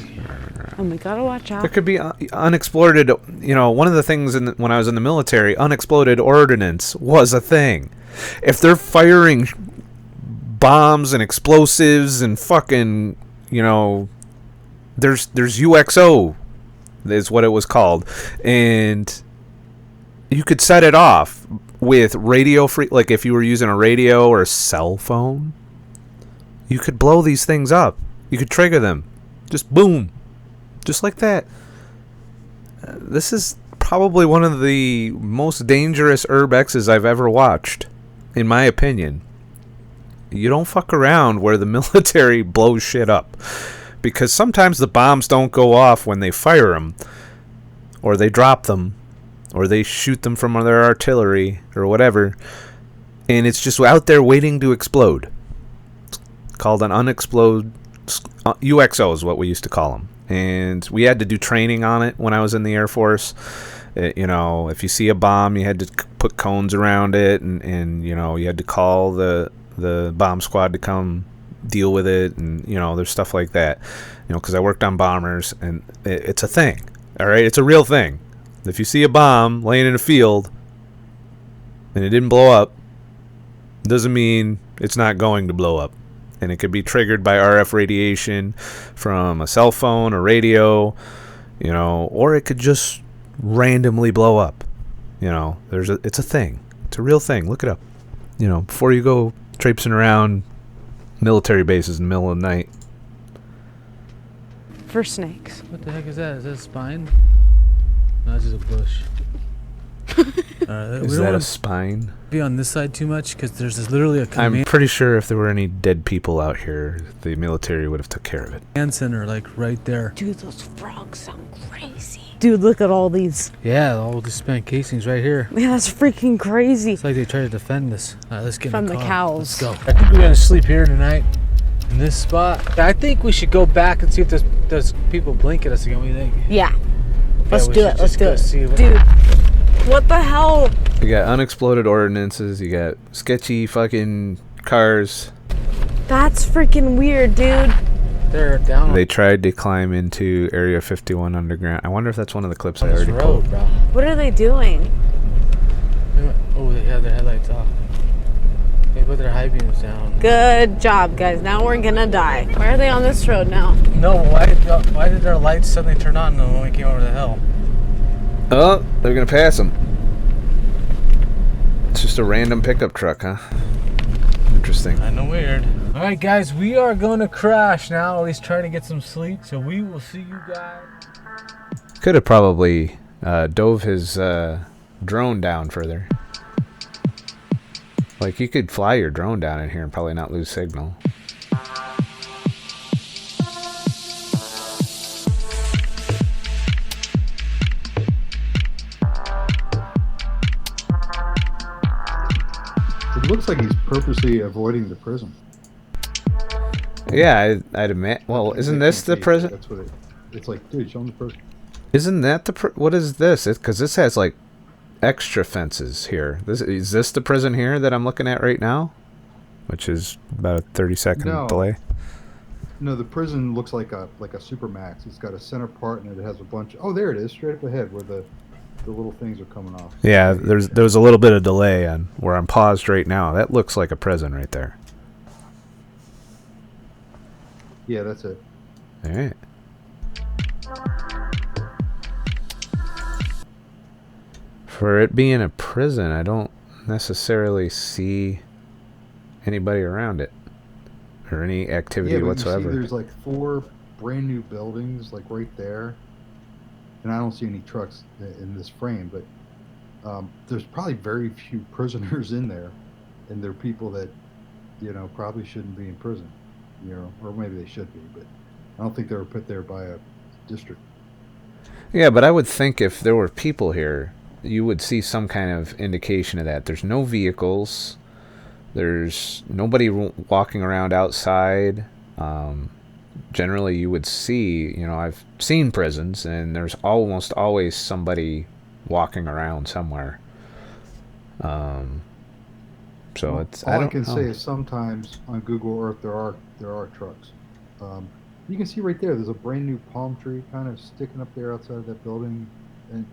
Speaker 7: Oh my god, watch
Speaker 1: There
Speaker 7: out.
Speaker 1: could be unexploded. You know, one of the things when I was in the military, unexploded ordnance was a thing. If they're firing bombs and explosives and fucking, you know, there's UXO is what it was called, and you could set it off with radio free, like if you were using a radio or a cell phone, you could blow these things up. You could trigger them, just boom, just like that. This is probably one of the most dangerous Urbexes I've ever watched, in my opinion. You don't fuck around where the military blows shit up, because sometimes the bombs don't go off when they fire them, or they drop them, or they shoot them from their artillery or whatever, and it's just out there waiting to explode. It's called an unexplode. UXO is what we used to call them, and we had to do training on it when I was in the Air Force. You know, if you see a bomb, you had to put cones around it, and you know, you had to call the bomb squad to come deal with it, and you know, there's stuff like that. You know, because I worked on bombers, and it's a thing. All right, it's a real thing. If you see a bomb laying in a field and it didn't blow up, doesn't mean it's not going to blow up. And it could be triggered by RF radiation from a cell phone or radio, you know, or it could just randomly blow up. You know, it's a thing. It's a real thing. Look it up. You know, before you go traipsing around military bases in the middle of the night.
Speaker 7: For snakes.
Speaker 6: What the heck is that? Is that a spine? No, it's just a bush.
Speaker 1: Is that a spine?
Speaker 6: Be on this side too much because there's literally a
Speaker 1: I'm
Speaker 6: command
Speaker 1: pretty sure if there were any dead people out here, the military would have took care of it.
Speaker 6: center like right there.
Speaker 7: Dude, those frogs sound crazy. Dude, look at all these.
Speaker 6: Yeah, all the spent casings right here.
Speaker 7: Yeah, that's freaking crazy.
Speaker 6: It's like they try to defend us. All right, let's get
Speaker 7: From
Speaker 6: in the
Speaker 7: the
Speaker 6: car.
Speaker 7: cows.
Speaker 6: Let's go. I think we're gonna sleep here tonight in this spot. I think we should go back and see if there's people blink at us again. What do you think?
Speaker 7: Yeah. Let's
Speaker 6: we
Speaker 7: do
Speaker 6: should
Speaker 7: it. Let's
Speaker 6: just
Speaker 7: do
Speaker 6: go
Speaker 7: it.
Speaker 6: see what-
Speaker 7: Dude, what the hell?
Speaker 1: You got unexploded ordinances, you got sketchy fucking cars.
Speaker 7: That's freaking weird, dude.
Speaker 6: They're down
Speaker 1: They tried to climb into Area 51 underground. I wonder if that's one of the clips I
Speaker 6: on this
Speaker 1: already
Speaker 6: road,
Speaker 1: pulled.
Speaker 6: bro.
Speaker 7: What are they doing?
Speaker 6: Oh, they have their headlights off. They put their high beams down.
Speaker 7: Good job, guys. Now we're gonna die. Why are they on this road now?
Speaker 6: No, why did their lights suddenly turn on when we came over the hill?
Speaker 1: Oh, they're gonna pass them. It's just a random pickup truck, huh? Interesting.
Speaker 6: Kinda weird. Alright guys, we are gonna crash now, at least try to get some sleep, so we will see you guys.
Speaker 1: Could have probably dove his drone down further. Like, you could fly your drone down in here and probably not lose signal.
Speaker 8: It looks like he's purposely avoiding the prism.
Speaker 1: Yeah, I'd admit. Well, isn't this the prison?
Speaker 8: That's what it's like, dude, show them the prison.
Speaker 1: Isn't that the what is this? Because this has like extra fences here. Is this the prison here that I'm looking at right now? Which is about a 30-second delay.
Speaker 8: No, the prison looks like a supermax. It's got a center part and it has a bunch. Oh, there it is, straight up ahead where the little things are coming off.
Speaker 1: Yeah, there's a little bit of delay on where I'm paused right now. That looks like a prison right there.
Speaker 8: Yeah, that's it.
Speaker 1: All right. For it being a prison, I don't necessarily see anybody around it or any activity whatsoever.
Speaker 8: You see there's like 4 brand new buildings like right there, and I don't see any trucks in this frame, but there's probably very few prisoners in there, and they're people that probably shouldn't be in prison, or maybe they should be, but I don't think they were put there by a district.
Speaker 1: Yeah, but I would think if there were people here, you would see some kind of indication of that. There's no vehicles. There's nobody walking around outside. Generally, you would see, I've seen prisons, and there's almost always somebody walking around somewhere. So it's.
Speaker 8: All I can say is sometimes on Google Earth there are trucks. You can see right there. There's a brand new palm tree kind of sticking up there outside of that building, and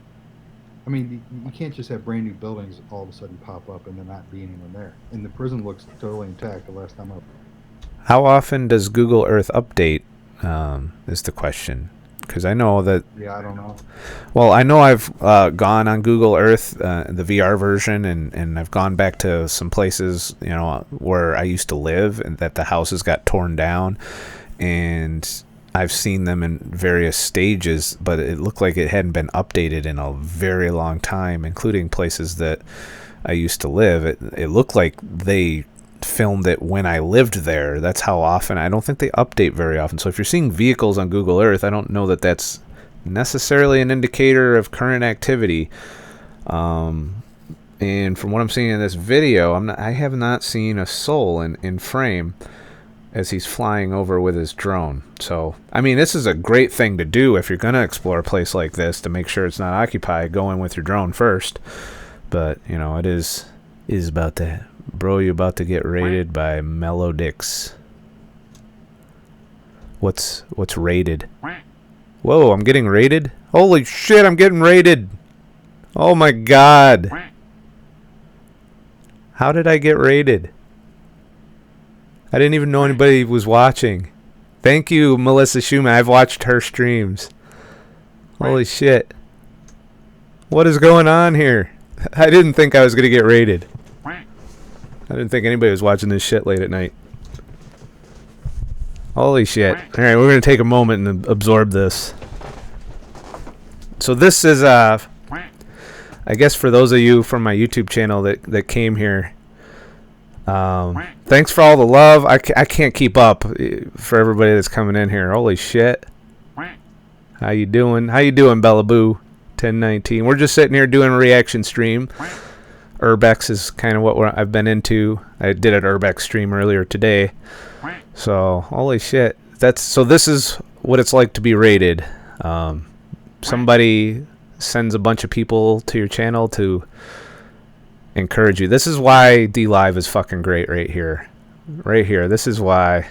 Speaker 8: I mean, you can't just have brand new buildings all of a sudden pop up and there not be anyone there. And the prison looks totally intact the last time up.
Speaker 1: How often does Google Earth update? Is the question. Because I know that.
Speaker 8: Yeah, I don't know.
Speaker 1: Well, I know I've gone on Google Earth, the VR version, and I've gone back to some places, where I used to live, and that the houses got torn down, and I've seen them in various stages, but it looked like it hadn't been updated in a very long time, including places that I used to live. It looked like they filmed it when I lived there. That's how often. I don't think they update very often. So if you're seeing vehicles on Google Earth, I don't know that that's necessarily an indicator of current activity. And from what I'm seeing in this video, I have not seen a soul in frame as he's flying over with his drone. So, I mean, this is a great thing to do if you're going to explore a place like this, to make sure it's not occupied, go in with your drone first. But, it is about to... Bro, you about to get raided by Mellow Dicks. What's raided? Whoa, I'm getting raided? Holy shit, I'm getting raided! Oh my god! How did I get raided? I didn't even know anybody was watching. Thank you, Melissa Schumann. I've watched her streams. Holy shit. What is going on here? I didn't think I was going to get raided. I didn't think anybody was watching this shit late at night. Holy shit. Alright, we're going to take a moment and absorb this. So this is, I guess for those of you from my YouTube channel that came here, thanks for all the love. I can't keep up for everybody that's coming in here. Holy shit. How you doing? How you doing, Bella Boo? 1019. We're just sitting here doing a reaction stream. Urbex is kind of what I've been into. I did an Urbex stream earlier today. So, holy shit. So this is what it's like to be raided. Somebody sends a bunch of people to your channel to encourage you. This is why DLIVE is fucking great right here. Right here. This is why.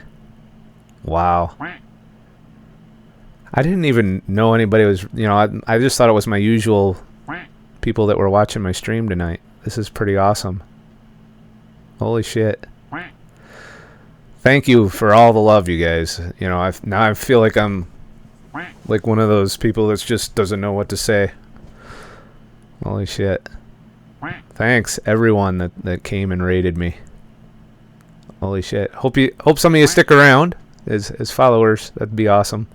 Speaker 1: Wow. I didn't even know anybody was, I just thought it was my usual people that were watching my stream tonight. This is pretty awesome. Holy shit. Thank you for all the love, you guys. Now I feel like I'm like one of those people that just doesn't know what to say. Holy shit. Thanks everyone that came and raided me. Holy shit. Hope some of you stick around as followers. That'd be awesome.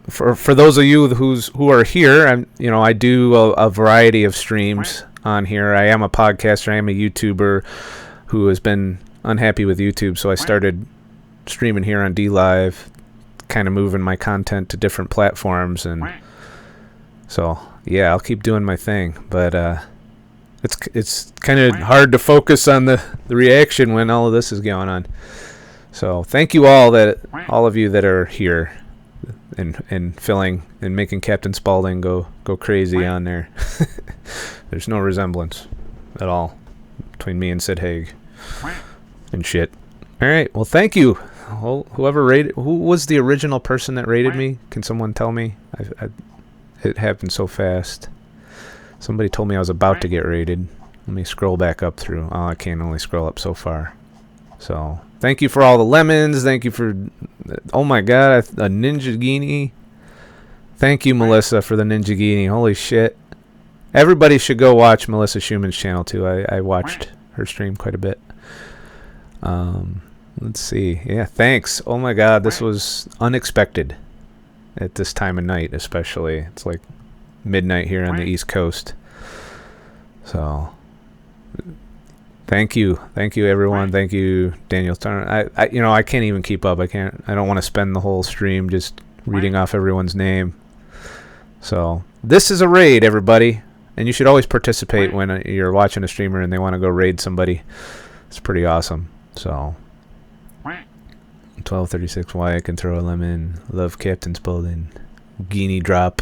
Speaker 1: For those of you who are here, I do a variety of streams on here. I am a podcaster. I am a YouTuber who has been unhappy with YouTube, so I started streaming here on DLive, kind of moving my content to different platforms, and so yeah, I'll keep doing my thing. But it's kind of hard to focus on the reaction when all of this is going on. So thank you all of you that are here and filling and making Captain Spaulding go crazy on there. There's no resemblance at all between me and Sid Haig and shit. All right, well, thank you. Whoever rated, who was the original person that rated me? Can someone tell me? It happened so fast. Somebody told me I was about to get rated. Let me scroll back up through. Oh, I can only scroll up so far. So thank you for all the lemons. Thank you for, oh my god, a Ninja Genie. Thank you, Melissa, for the Ninja Genie. Holy shit. Everybody should go watch Melissa Schumann's channel too. I watched her stream quite a bit. Let's see. Yeah, thanks. Oh my god, this was unexpected at this time of night, especially. It's like midnight here on the East Coast. So thank you everyone. Thank you, Daniel Turner. I can't even keep up. I don't want to spend the whole stream just reading off everyone's name. So this is a raid, everybody, and you should always participate when you're watching a streamer and they want to go raid somebody. It's pretty awesome. So 1236 why I can throw a lemon. Love Captain Spaulding. Guinea drop.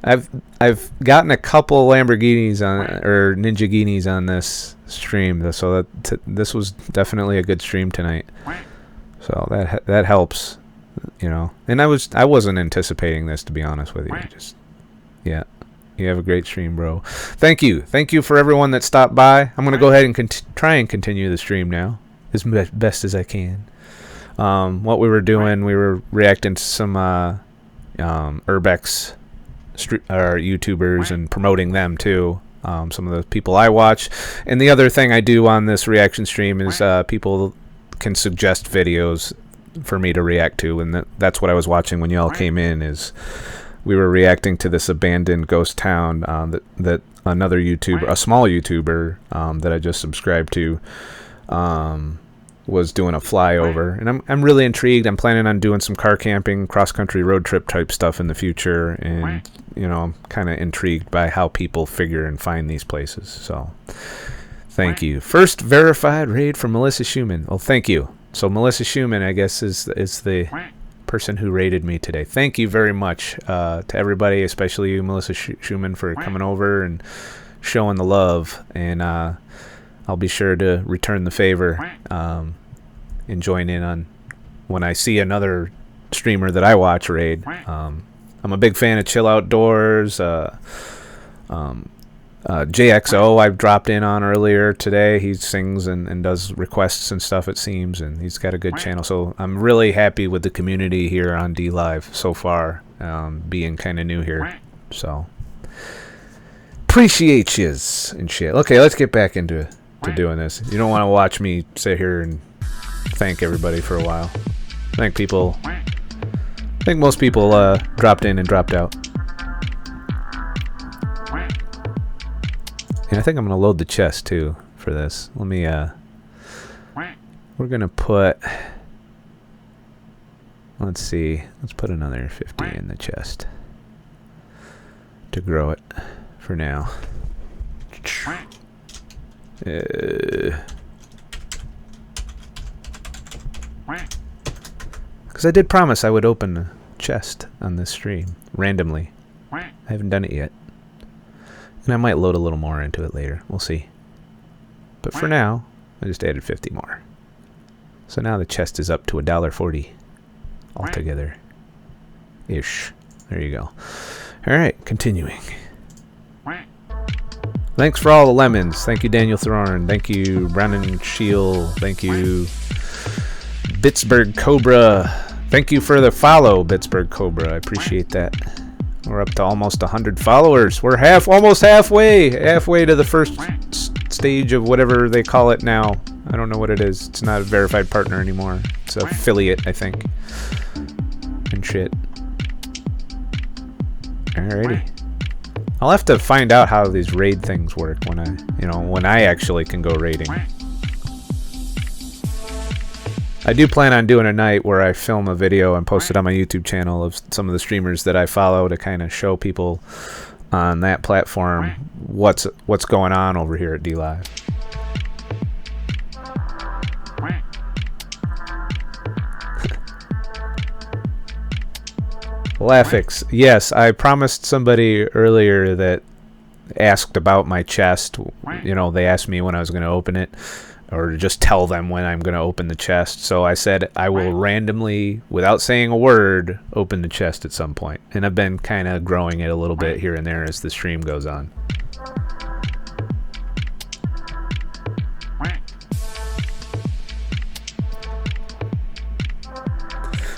Speaker 1: I've gotten a couple Lamborghinis or Ninja Guineas on this stream, so this was definitely a good stream tonight. So that helps, And I wasn't anticipating this, to be honest with you. Yeah. You have a great stream, bro. Thank you for everyone that stopped by. I'm gonna go ahead and try and continue the stream now as best as I can. What we were doing, we were reacting to some Urbex YouTubers and promoting them too. Some of the people I watch, and the other thing I do on this reaction stream is people can suggest videos for me to react to, and that's what I was watching when y'all came in. Is we were reacting to this abandoned ghost town that another YouTuber, a small YouTuber that I just subscribed to, was doing a flyover, and I'm really intrigued. I'm planning on doing some car camping, cross-country road trip type stuff in the future, and I'm kind of intrigued by how people figure and find these places. So thank you. First verified raid from Melissa Schumann. Well, thank you. So Melissa Schumann, I guess, is the person who rated me today. Thank you very much to everybody, especially you, Melissa Schumann, for coming over and showing the love, and I'll be sure to return the favor and join in on when I see another streamer that I watch raid. I'm a big fan of Chill Outdoors. JXO I've dropped in on earlier today. He sings and does requests and stuff, it seems, and he's got a good channel. So I'm really happy with the community here on DLive so far, being kind of new here. So appreciate yous and shit. Okay, let's get back into doing this. You don't want to watch me sit here and thank everybody for a while. I think most people dropped in and dropped out. And I think I'm going to load the chest too for this. Let me we're going to put, let's see, let's put another 50 in the chest to grow it for now. Because I did promise I would open a chest on this stream randomly. I haven't done it yet. And I might load a little more into it later. We'll see. But for now, I just added 50 more. So now the chest is up to $1.40 altogether. Ish. There you go. Alright, continuing. Thanks for all the lemons. Thank you, Daniel Thorne. Thank you, Brandon Shield. Thank you, Pittsburgh Cobra. Thank you for the follow, Pittsburgh Cobra. I appreciate that. We're up to almost 100 followers. We're almost halfway to the first stage of whatever they call it now. I don't know what it is. It's not a verified partner anymore. It's an affiliate, I think. And shit. Alrighty. I'll have to find out how these raid things work when I actually can go raiding. I do plan on doing a night where I film a video and post it on my YouTube channel of some of the streamers that I follow to kind of show people on that platform what's going on over here at DLive. Laffix. Yes, I promised somebody earlier that asked about my chest. You know, they asked me when I was going to open it, or just tell them when I'm going to open the chest. So I said I will randomly, without saying a word, open the chest at some point. And I've been kind of growing it a little bit here and there as the stream goes on.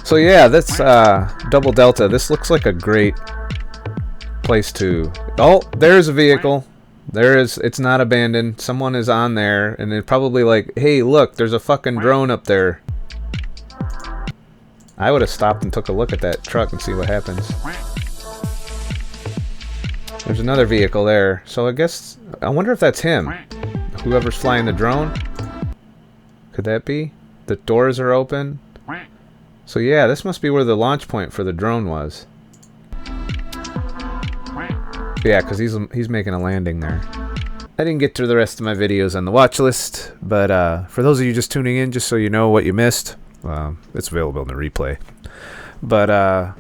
Speaker 1: So yeah, that's Double Delta. This looks like a great place to... Oh, there's a vehicle. There is. It's not abandoned. Someone is on there, and they're probably like, hey, look, there's a fucking drone up there. I would have stopped and took a look at that truck and see what happens. There's another vehicle there. So I guess... I wonder if that's him. Whoever's flying the drone. Could that be? The doors are open. So yeah, this must be where the launch point for the drone was. Yeah, because he's making a landing there. I didn't get to the rest of my videos on the watch list, but for those of you just tuning in, just so you know what you missed, it's available in the replay. But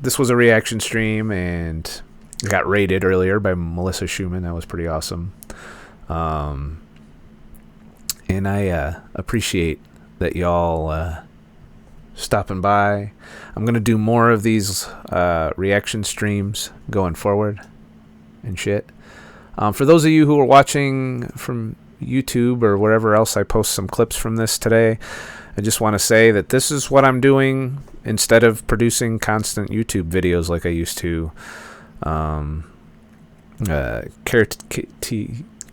Speaker 1: this was a reaction stream, and it got rated earlier by Melissa Schumann. That was pretty awesome. And I appreciate that y'all stopping by. I'm going to do more of these reaction streams going forward and shit. For those of you who are watching from YouTube or wherever else I post some clips from this today, I just want to say that this is what I'm doing instead of producing constant YouTube videos like I used to.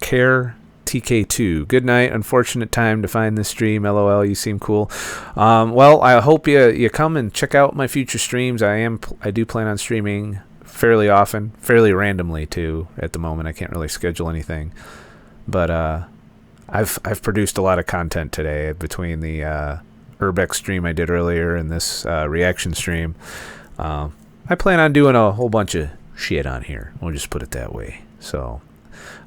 Speaker 1: Care TK2. Good night. Unfortunate time to find this stream. LOL. You seem cool. Well, I hope you come and check out my future streams. I do plan on streaming fairly often, fairly randomly too. At the moment, I can't really schedule anything, but I've produced a lot of content today between the Urbex stream I did earlier and this reaction stream. I plan on doing a whole bunch of shit on here. We'll just put it that way. So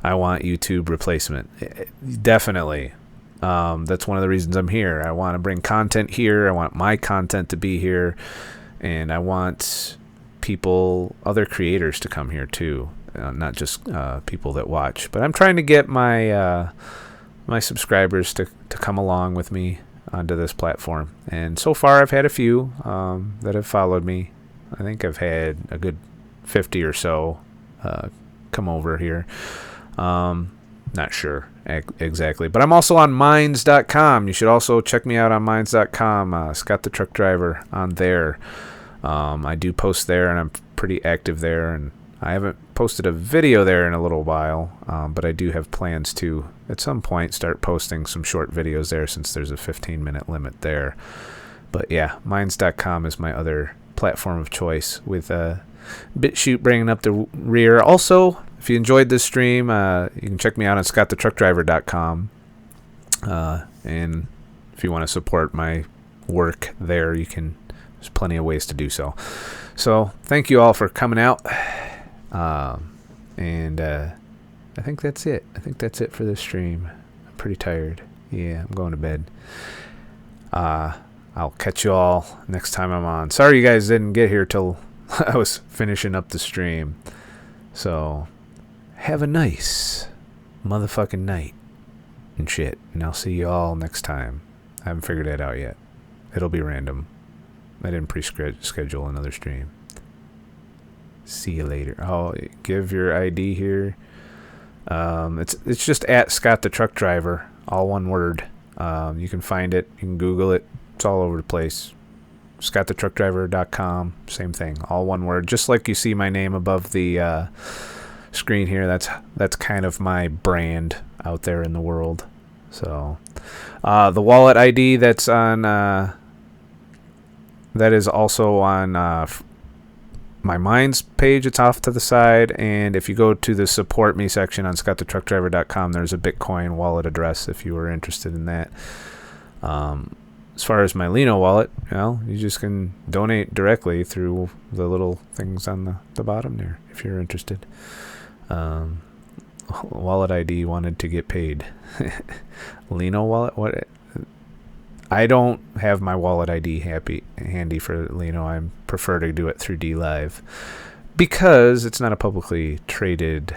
Speaker 1: I want YouTube replacement. Definitely. That's one of the reasons I'm here. I want to bring content here. I want my content to be here. And I want people, other creators to come here too. Not just people that watch. But I'm trying to get my my subscribers to come along with me onto this platform. And so far I've had a few that have followed me. I think I've had a good 50 or so come over here. Not sure exactly, but I'm also on minds.com. You should also check me out on minds.com. ScottTheTruckDriver on there. I do post there, and I'm pretty active there, and I haven't posted a video there in a little while, but I do have plans to at some point start posting some short videos there, since there's a 15-minute limit there. But yeah, minds.com is my other platform of choice, with BitChute bringing up the rear. Also, if you enjoyed this stream, you can check me out on ScottTheTruckDriver.com. And if you want to support my work there, you can. There's plenty of ways to do so. So thank you all for coming out. And I think that's it. I think that's it for this stream. I'm pretty tired. Yeah, I'm going to bed. I'll catch you all next time I'm on. Sorry you guys didn't get here till I was finishing up the stream. So have a nice motherfucking night and shit. And I'll see you all next time. I haven't figured that out yet. It'll be random. I didn't pre-schedule another stream. See you later. Oh, give your ID here. It's just at ScottTheTruckDriver, all one word. You can find it. You can Google it. It's all over the place. ScottTheTruckDriver.com, same thing, all one word. Just like you see my name above the screen here. That's kind of my brand out there in the world. So the wallet ID that's on. That is also on my Minds page. It's off to the side. And if you go to the Support Me section on ScottTheTruckDriver.com, there's a Bitcoin wallet address if you were interested in that. as far as my Lino wallet, well, you just can donate directly through the little things on the bottom there if you're interested. Wallet ID wanted to get paid. Lino wallet? What? I don't have my wallet ID handy for Lino. I prefer to do it through DLIVE because it's not a publicly traded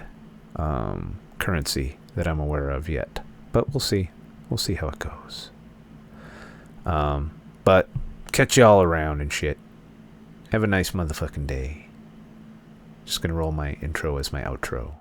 Speaker 1: currency that I'm aware of yet. But we'll see. We'll see how it goes. But catch y'all around and shit. Have a nice motherfucking day. Just gonna roll my intro as my outro.